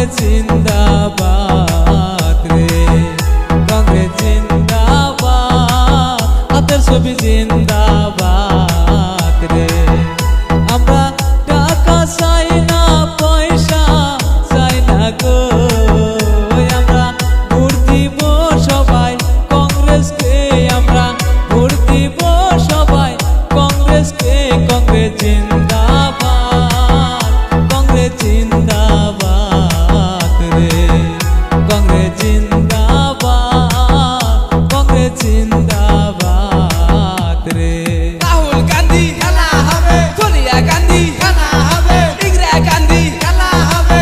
কংগ্রেস জিন্দাবাদ রে, কংগ্রেস জিন্দাবাদ, হাতের ছবি জিন্দাবাদ রে। আমরা টাকা চাই না, পয়সা চাই না গো, আমরা ভোট দিব সবাই কংগ্রেসকে, আমরা ভোট দিব সবাই কংগ্রেসকে। কংগ্রেস জিন্দাবাদ, কংগ্রেস জিন্দাবাদ রে, কংগ্রেস জিন্দাবাদ, কংগ্রেস জিন্দাবাদ রে। রাহুল গান্ধী খেলা হবে, সোনিয়া গান্ধী খেলা হবে, ইন্দিরা গান্ধী খেলা হবে।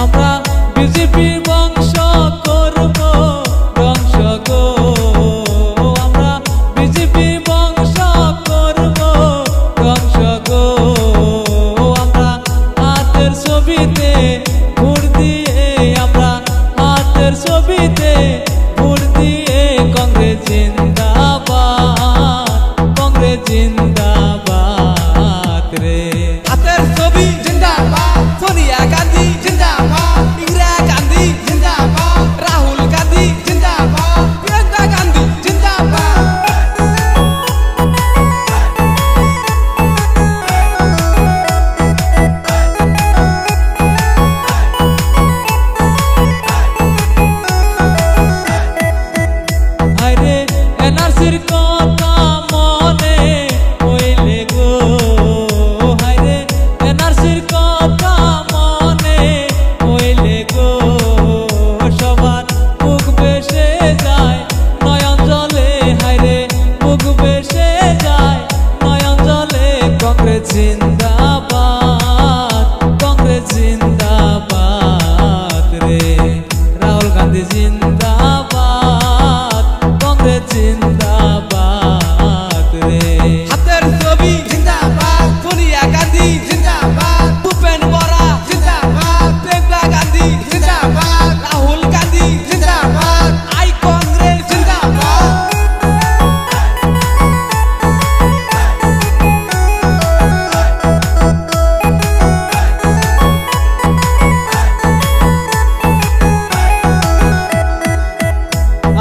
আমরা বিজেপির বংশ করব ধ্বংস গো, আমরা বিজেপির বংশ করব ধ্বংস গো। আমরা হাতের ছবিতে ভোট দিয়ে, আমরা হাতের ছবিতে ভোট দিয়ে কংগ্রেস জিন্দাবাদ, কংগ্রেস জিন্দাবাদ রে। হাতের ছবি জিন্দাবাদ, সোনিয়া গান্ধী জিন্দাবাদ, ইন্দিরা গান্ধী জিন্দাবাদ, রাহুল গান্ধী জিন্দাবাদ, প্রিয়াঙ্কা গান্ধী জিন্দাবাদ। আরে এনআরসির কথা মনে হইলে গো, হায়রে এনআরসির কথা মনে হইলে গো, সবার মুখ বেসে যায় নয়ন জলে, হায়রে মুখ বেসে যায় নয়ন জলে। কংগ্রেস জিন্দাবাদ, কংগ্রেস জিন্দাবাদ রে, রাহুল গান্ধী জিন্দাবাদ, কংগ্রেস জিন্দাবাদ রে। হাতের ছবি জিন্দাবাদ, সোনিয়া গান্ধী জিন্দাবাদ, ভূপেন বরা জিন্দাবাদ, প্রিয়াঙ্কা গান্ধী জিন্দাবাদ, রাহুল গান্ধী জিন্দাবাদ, আই কংগ্রেস জিন্দাবাদ।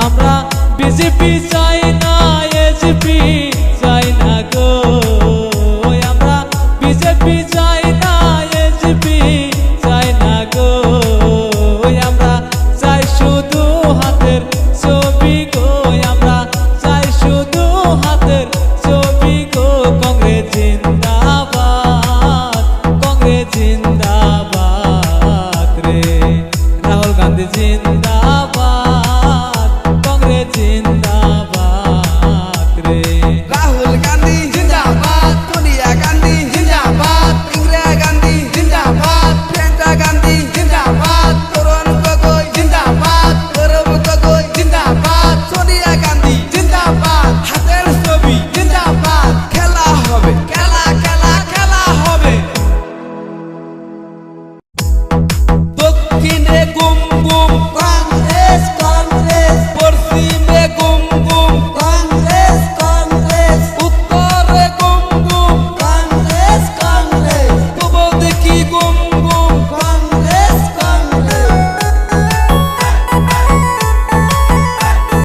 আমরা বিজেপি চাই না, এসপি চাই না গো, আমরা বিজেপি চাই না, এসপি চাই না গো, আমরা চাই শুধু হাতের ছবি গো, আমরা চাই শুধু হাতের ছবি গো। কংগ্রেস জিন্দাবাদ, কংগ্রেস জিন্দাবাদ রে, রাহুল গান্ধী জিন্দাবাদ।